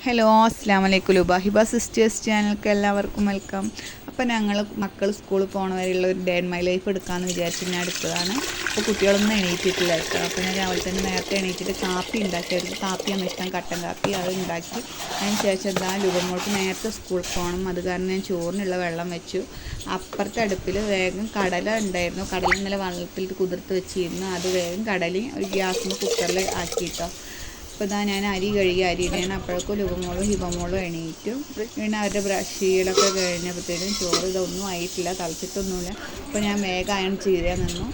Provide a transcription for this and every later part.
Hello അസ്സാം വലൈക്കും ലുബാഹിബ sisters ചാനലിലേക്ക് എല്ലാവർക്കും വെൽക്കം. അപ്പോൾ ഞങ്ങൾ മക്കൾ സ്കൂളിൽ പോകണ വരെയുള്ള ഒരു ഡേ ഇൻ മൈ ലൈഫ് എടുക്കാമെന്ന് വിചാരിച്ച് ഞാൻ എടുത്തതാണ്. അപ്പോൾ കുട്ടികളൊന്നും എണീറ്റിട്ടില്ല കേട്ടോ. അപ്പോൾ ഞാൻ രാവിലെ തന്നെ നേരത്തെ എണീറ്റിട്ട് കാപ്പി ഉണ്ടാക്കി. അവർക്ക് കാപ്പിയാണ് ഇഷ്ടം, കട്ടൻ കാപ്പി. അത് ഉണ്ടാക്കി അതിന് ശേഷം എന്താ ലുബമോൾക്ക് നേരത്തെ സ്കൂളിൽ പോകണം. അത് കാരണം ഞാൻ ചോറിനുള്ള വെള്ളം വെച്ചു. അപ്പുറത്തെ അടുപ്പിൽ വേഗം കടല ഉണ്ടായിരുന്നു. കടല ഇന്നലെ വെള്ളത്തിൽ കുതിർത്ത് വെച്ചിരുന്നു. അത് വേഗം കടലയും ഒരു ഗ്യാസിന് കുക്കറിൽ ആക്കിയിട്ടോ. അപ്പോൾ ഇതാ ഞാൻ അരി കഴുകി അരിയിടാണ്. അപ്പോഴേക്കും ലുബമോളും ഹിബമോളും എണീറ്റു. പിന്നെ അവരുടെ ബ്രഷ് ചെയ്യലൊക്കെ കഴിഞ്ഞപ്പോഴത്തേനും ചോറ് ഇതൊന്നും ആയിട്ടില്ല, തളിച്ചിട്ടൊന്നുമില്ല. അപ്പോൾ ഞാൻ വേഗം അയൺ ചെയ്താൽ നിന്നു.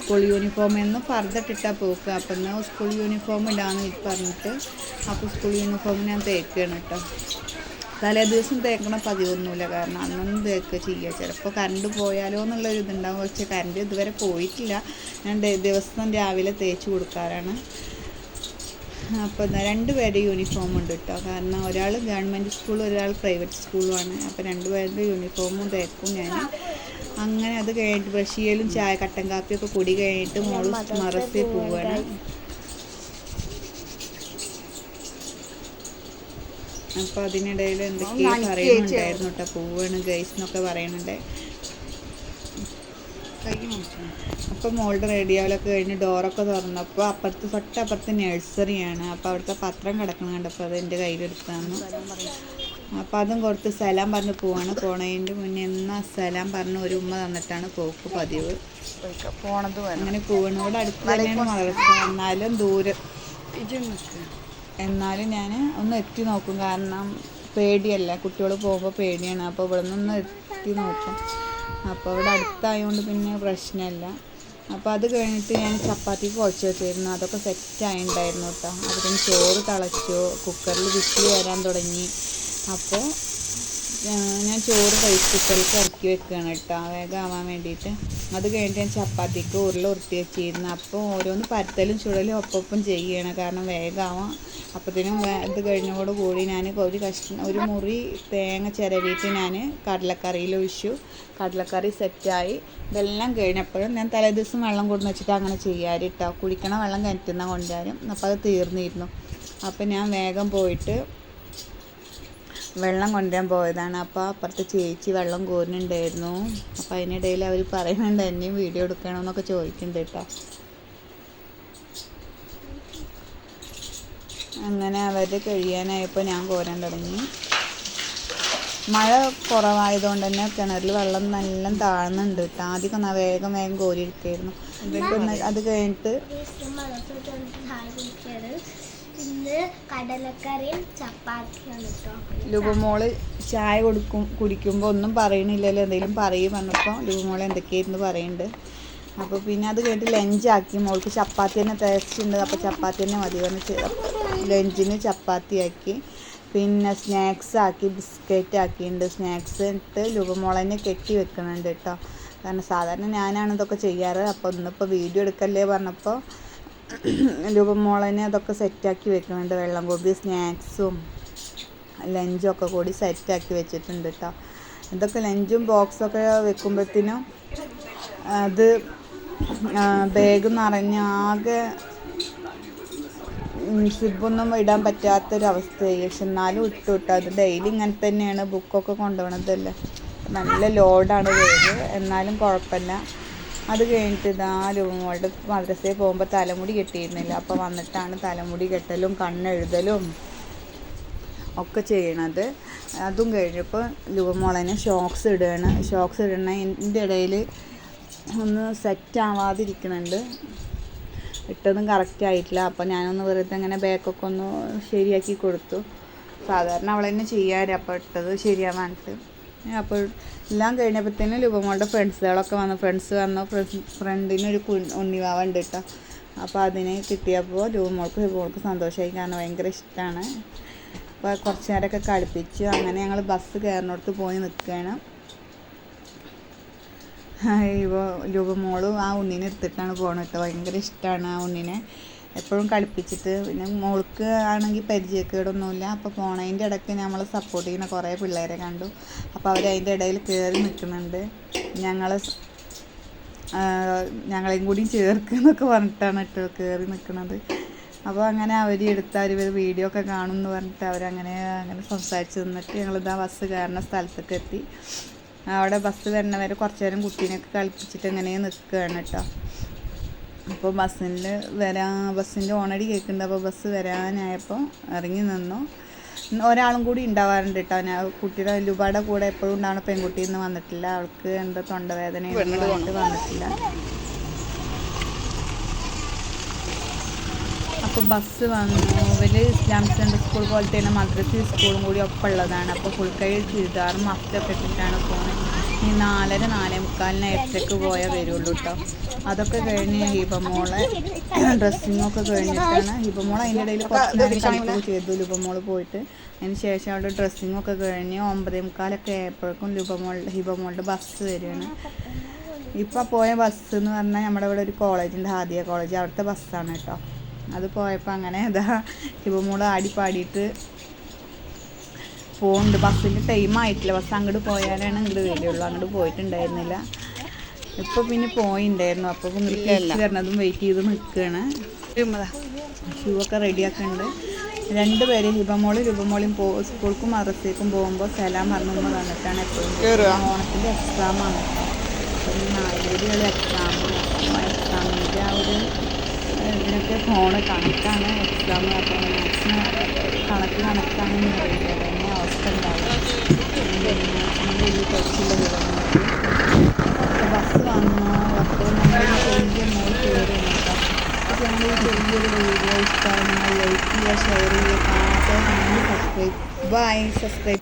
സ്കൂൾ യൂണിഫോമിൽ നിന്ന് ഫർദട്ടിട്ടാൽ പോക്കുക. അപ്പം എന്നാൽ സ്കൂൾ യൂണിഫോം ഇടാമെന്ന് പറഞ്ഞിട്ട് അപ്പോൾ സ്കൂൾ യൂണിഫോം ഞാൻ തേക്കുകയാണ് കേട്ടോ. തലേ ദിവസം തേക്കണ പതിവൊന്നുമില്ല, കാരണം അന്നൊന്നും തേക്കുക ചെയ്യുക. ചിലപ്പോൾ കറണ്ട് പോയാലോ എന്നുള്ളൊരു ഇതുണ്ടാവും. പക്ഷേ കറണ്ട് ഇതുവരെ പോയിട്ടില്ല. ഞാൻ ദിവസം രാവിലെ തേച്ച് കൊടുക്കാറാണ്. അപ്പോൾ രണ്ട് പേരുടെ യൂണിഫോം ഉണ്ട് കേട്ടോ. കാരണം ഒരാൾ ഗവൺമെൻറ് സ്കൂളും ഒരാൾ പ്രൈവറ്റ് സ്കൂളുമാണ്. അപ്പോൾ രണ്ടുപേരുടെ യൂണിഫോമും തേക്കും ഞാൻ. അങ്ങനെ അത് കഴിഞ്ഞിട്ട് ബ്രഷ് ചെയ്യലും ചായ കട്ടൻ കാപ്പിയൊക്കെ കൂടി കഴിഞ്ഞിട്ട് മോള് മറസിൽ പോവുകയാണ്. അപ്പോൾ അതിനിടയിൽ എന്തൊക്കെയോ പറയുന്നുണ്ടായിരുന്നു കേട്ടോ. പോവുകയാണ് ഗൈസ് എന്നൊക്കെ പറയുന്നുണ്ട്. അപ്പോൾ മോളുടെ റേഡിയോയിലൊക്കെ കഴിഞ്ഞ് ഡോറൊക്കെ തുറന്നപ്പോൾ തൊട്ടപ്പുറത്ത് നഴ്സറിയാണ്. അപ്പോൾ അവിടുത്തെ പത്രം കിടക്കണം കണ്ടപ്പോൾ അത് എൻ്റെ കയ്യിലെടുത്താണ്. അപ്പോൾ അതും കൊടുത്ത് സലാം പറഞ്ഞ് പോവാണ്. പോണതിൻ്റെ മുന്നേ എന്നാൽ സലാം പറഞ്ഞ് ഒരു ഉമ്മ തന്നിട്ടാണ് പോക്ക് പതിവ്. അങ്ങനെ പോകണം. ഇവിടെ അടുത്ത് തന്നെയാണ് മദ്രസ, എന്നാലും ദൂരം. എന്നാലും ഞാൻ ഒന്ന് എത്തി നോക്കും, കാരണം പേടിയല്ല, കുട്ടികൾ പോകുമ്പോൾ പേടിയാണ്. അപ്പോൾ ഇവിടെ നിന്നൊന്ന് എത്തി നോക്കും. അപ്പോൾ ഇവിടെ അടുത്തായതുകൊണ്ട് പിന്നെ പ്രശ്നമില്ല. അപ്പോൾ അത് കഴിഞ്ഞിട്ട് ഞാൻ ചപ്പാത്തിക്ക് കുഴച്ച് വെച്ചിരുന്നു. അതൊക്കെ സെറ്റായിട്ടുണ്ടായിരുന്നു കേട്ടോ. അതിന് ചോറ് തിളച്ചു, കുക്കറിൽ വിസിൽ വരാൻ തുടങ്ങി. അപ്പോൾ ഞാൻ ചോറ് റൈസ് കുക്കറിലേക്ക് ഇറക്കി വെക്കുകയാണ് കേട്ടോ, വേഗം ആവാൻ വേണ്ടിയിട്ട്. അത് കഴിഞ്ഞിട്ട് ഞാൻ ചപ്പാത്തിക്ക് ഉരുട്ടി വെച്ചിരുന്നു. അപ്പോൾ ഓരോന്ന് പരത്തലും ചുടലും ഒപ്പം ചെയ്യണം, കാരണം വേഗമാവാം. അപ്പോഴത്തേനും ഇത് കഴിഞ്ഞോട് കൂടി ഞാൻ ഒരു മുറി തേങ്ങ ചിരവിയിട്ട് ഞാൻ കടലക്കറിയിൽ ഒഴിച്ചു. കടലക്കറി സെറ്റായി. ഇതെല്ലാം കഴിഞ്ഞപ്പോഴും ഞാൻ തലേദിവസം വെള്ളം കൊണ്ടുവന്ന് വെച്ചിട്ട് അങ്ങനെ ചെയ്യാറ് കേട്ടോ. കുടിക്കണ വെള്ളം കിണറ്റുന്ന കൊണ്ടുവരും. അപ്പോൾ അത് തീർന്നിരുന്നു. അപ്പോൾ ഞാൻ വേഗം പോയിട്ട് വെള്ളം കൊണ്ടുവരാൻ പോയതാണ്. അപ്പോൾ അപ്പുറത്ത് ചേച്ചി വെള്ളം കോരുന്നുണ്ടായിരുന്നു. അപ്പോൾ അതിനിടയിൽ അവർ പറയുന്നുണ്ട് എന്നെയും വീഡിയോ എടുക്കണമെന്നൊക്കെ ചോദിക്കുന്നുണ്ട് കേട്ടോ. അങ്ങനെ അവരുടെ കഴിയാനായപ്പോൾ ഞാൻ കോരാൻ തുടങ്ങി. മഴ കുറവായതുകൊണ്ട് തന്നെ കിണറിൽ വെള്ളം നല്ല താഴ്ന്നുണ്ട് കേട്ടോ. ആദ്യമൊക്കെ വേഗം കോരി എടുക്കായിരുന്നു. പിന്നെ അത് കഴിഞ്ഞിട്ട് കടലക്കറിയും ചപ്പാത്തിയാണ് കേട്ടോ. ലുബമോള് ചായ കുടിക്കുമ്പോൾ ഒന്നും പറയണില്ലല്ലോ, എന്തെങ്കിലും പറയും പറഞ്ഞപ്പോൾ ലുബമോൾ എന്തൊക്കെയായിരുന്നു പറയുന്നുണ്ട്. അപ്പോൾ പിന്നെ അത് കഴിഞ്ഞിട്ട് ലഞ്ചാക്കി. മോൾക്ക് ചപ്പാത്തി തന്നെ ടേസ്റ്റ് അപ്പോൾ ചപ്പാത്തി തന്നെ മതി പറഞ്ഞ് ലഞ്ചിന് ചപ്പാത്തി ആക്കി. പിന്നെ സ്നാക്സ് ആക്കി, ബിസ്ക്കറ്റ് ആക്കിയിട്ടുണ്ട്. സ്നാക്സ് ഇട്ട് ലുബമോളെന്നെ കെട്ടി വെക്കുന്നുണ്ട് കേട്ടോ. കാരണം സാധാരണ ഞാനാണ് ഇതൊക്കെ ചെയ്യാറ്. അപ്പോൾ ഇന്നിപ്പോൾ വീഡിയോ എടുക്കല്ലേ പറഞ്ഞപ്പോൾ ലുബമോളെന്നെ അതൊക്കെ സെറ്റാക്കി വെക്കുന്നുണ്ട്. വെള്ളം കൂടി സ്നാക്സും ലഞ്ചും ഒക്കെ കൂടി സെറ്റാക്കി വെച്ചിട്ടുണ്ട് കേട്ടോ. ഇതൊക്കെ ലഞ്ചും ബോക്സൊക്കെ വെക്കുമ്പോഴത്തേനും അത് ബാഗ് നിറഞ്ഞ് ആകെ സിബൊന്നും ഇടാൻ പറ്റാത്തൊരവസ്ഥയായി. പക്ഷെ എന്നാലും ഇട്ടു. അത് ഡെയിലി ഇങ്ങനെ തന്നെയാണ്. ബുക്കൊക്കെ കൊണ്ടുപോകണതല്ലേ, നല്ല ലോഡാണ് ബാഗ്, എന്നാലും കുഴപ്പമില്ല. അത് കഴിഞ്ഞിട്ട് ലുബമോളുടെ മദ്രസയിൽ പോകുമ്പോൾ തലമുടി കെട്ടിയിരുന്നില്ല. അപ്പോൾ വന്നിട്ടാണ് തലമുടി കെട്ടലും കണ്ണെഴുതലും ഒക്കെ ചെയ്യണത്. അതും കഴിഞ്ഞപ്പോൾ ലുബമോളനെ ഷോക്സ് ഇടുകയാണ്. ഷോക്സ് ഇടണതിൻ്റെ ഇടയിൽ ഒന്ന് സെറ്റ് ആവാതിരിക്കുന്നുണ്ട്. ഇട്ടതും കറക്റ്റ് ആയിട്ടില്ല. അപ്പോൾ ഞാനൊന്ന് വെറുതെ അങ്ങനെ ബാക്കൊക്കെ ഒന്ന് ശരിയാക്കി കൊടുത്തു. സാധാരണ അവൾ തന്നെ ചെയ്യാറ്. അപ്പോൾ ഇട്ടത് ശരിയാവാനിട്ട്. അപ്പോൾ എല്ലാം കഴിഞ്ഞപ്പോഴത്തേനും ലുബമോളുടെ ഫ്രണ്ട്സുകളൊക്കെ വന്നു. ഫ്രണ്ടിനൊരു ഉണ്ണിവാവ ഉണ്ട് കേട്ടോ. അപ്പോൾ അതിനെ കിട്ടിയപ്പോൾ ലുബമോൾക്ക് സന്തോഷമായി, കാരണം ഭയങ്കര ഇഷ്ടമാണ്. അപ്പോൾ കുറച്ച് നേരമൊക്കെ കളിപ്പിച്ചു. അങ്ങനെ ഞങ്ങൾ ബസ് കയറിനോടത്ത് പോയി നിൽക്കുകയാണ്. ഇപ്പോൾ ലുബമോളും ആ ഉണ്ണിനെ എടുത്തിട്ടാണ് പോകുന്നത് കേട്ടോ. ഭയങ്കര ഇഷ്ടമാണ് ആ ഉണ്ണിനെ എപ്പോഴും കളിപ്പിച്ചിട്ട്. പിന്നെ മോൾക്ക് ആണെങ്കിൽ പരിചയക്കേടൊന്നുമില്ല. അപ്പോൾ പോണതിൻ്റെ ഇടയ്ക്ക് നമ്മൾ സപ്പോർട്ട് ചെയ്യുന്ന കുറേ പിള്ളേരെ കണ്ടു. അപ്പോൾ അവരതിൻ്റെ ഇടയിൽ കയറി നിൽക്കുന്നുണ്ട്. ഞങ്ങളെയും കൂടി ചേർക്കുക എന്നൊക്കെ പറഞ്ഞിട്ടാണ് കേട്ടോ കയറി നിൽക്കുന്നത്. അപ്പോൾ അങ്ങനെ അവർ എടുത്ത ഒരു വീഡിയോ ഒക്കെ കാണും എന്ന് പറഞ്ഞിട്ട് അവരങ്ങനെ സംസാരിച്ച് നിന്നിട്ട് ഞങ്ങളിതാ ബസ് കയറുന്ന സ്ഥലത്തേക്ക് എത്തി. അവിടെ ബസ് വരുന്നവരെ കുറച്ച് നേരം കുട്ടീനെയൊക്കെ കളിപ്പിച്ചിട്ട് ഇങ്ങനെ നിൽക്കുകയാണ് കേട്ടോ. അപ്പോൾ ബസ്സിൻ്റെ ഓണടി കേൾക്കുന്നുണ്ട്. അപ്പോൾ ബസ് വരാനായപ്പോൾ ഇറങ്ങി നിന്നു. ഒരാളും കൂടി ഉണ്ടാവാറുണ്ട് കേട്ടോ. കുട്ടിയുടെ ലുബാടെ കൂടെ എപ്പോഴും ഉണ്ടാവണ പെൺകുട്ടി ഇന്ന് വന്നിട്ടില്ല. അവൾക്ക് എന്താ തൊണ്ടവേദന വന്നിട്ടില്ല. അപ്പോൾ ബസ് വന്നു. ഇവര് ഇസ്ലാമിക് സെൻട്രൽ സ്കൂൾ പോലത്തെ തന്നെ മദ്രസ സ്കൂളും കൂടി ഒപ്പമുള്ളതാണ്. അപ്പോൾ ഫുൾ കൈ ചുരിദാറും മഫ്റ്റൊക്കെ ഇട്ടിട്ടാണ് പോകുന്നത്. ഈ 4:30 4:45 എട്ടരക്ക് പോയാൽ വരുള്ളൂ കേട്ടോ. അതൊക്കെ കഴിഞ്ഞ് ഹിബമോളെ ഡ്രസ്സിങ്ങൊക്കെ കഴിഞ്ഞിട്ടാണ്. ഹിബമോൾ അതിൻ്റെ ഇടയിൽ കുറച്ച് നേരം കളിക്കുകയും ചെയ്തു. ലുബമോൾ പോയിട്ട് അതിന് ശേഷം അവിടെ ഡ്രസ്സിങ്ങൊക്കെ കഴിഞ്ഞ് 9:45 ആയപ്പോഴേക്കും ഹിബമോളുടെ ബസ് വരികയാണ്. ഇപ്പോൾ പോയ ബസ് എന്ന് പറഞ്ഞാൽ നമ്മുടെ ഇവിടെ ഒരു കോളേജുണ്ട്, ഹാദിയ കോളേജ്, അവിടുത്തെ ബസ്സാണ് കേട്ടോ. അത് പോയപ്പോൾ അങ്ങനെ ഇതാ ഹിബമോൾ ആടി പാടിയിട്ട് പോകുന്നുണ്ട്. ബസ്സിൻ്റെ ടൈം ആയിട്ടില്ല. ബസ് അങ്ങോട്ട് പോയാലാണ് ഇങ്ങോട്ട് വരികയുള്ളൂ. അങ്ങോട്ട് പോയിട്ടുണ്ടായിരുന്നില്ല. ഇപ്പോൾ പിന്നെ പോയിണ്ടായിരുന്നു. അപ്പോൾ തിരിച്ച് വരണതും വെയിറ്റ് ചെയ്ത് നിൽക്കുകയാണ്. ഷൂ ഒക്കെ റെഡിയാക്കുന്നുണ്ട്. 2 പേര് ഹിബമോളും സ്കൂൾക്കും മദ്രസയ്ക്കും പോകുമ്പോൾ സലാം പറഞ്ഞു വന്നിട്ടാണ് എപ്പോഴും. ഓണത്തിൻ്റെ എക്സാമാണ് കേട്ടോ. അപ്പോൾ ഈ 4 കൂടിയുള്ള എക്സാമിൻ്റെ ആ ഒരു ഇതിനൊക്കെ ഫോണ് കണക്കാണ് എക്സാം. അപ്പോൾ മാത്സിന് കണക്കാണെന്ന് അറിയില്ല. അതന്നെ അവസ്ഥ ഉണ്ടാവും. വലിയ കുറച്ചില്ല വിവരങ്ങൾക്ക്. ബസ് വന്നു. അപ്പോൾ നമ്മൾ ചെറിയ മോൾ കയറി നോക്കാം. അപ്പോൾ ഞങ്ങൾ ഈ ചെറിയൊരു വീഡിയോ ഇഷ്ടമായി നിങ്ങൾ ലൈക്ക് ചെയ്യുക, ഷെയർ ചെയ്യുക, കാണാത്ത സബ്സ്ക്രൈബ്. ബൈ. സബ്സ്ക്രൈബ്.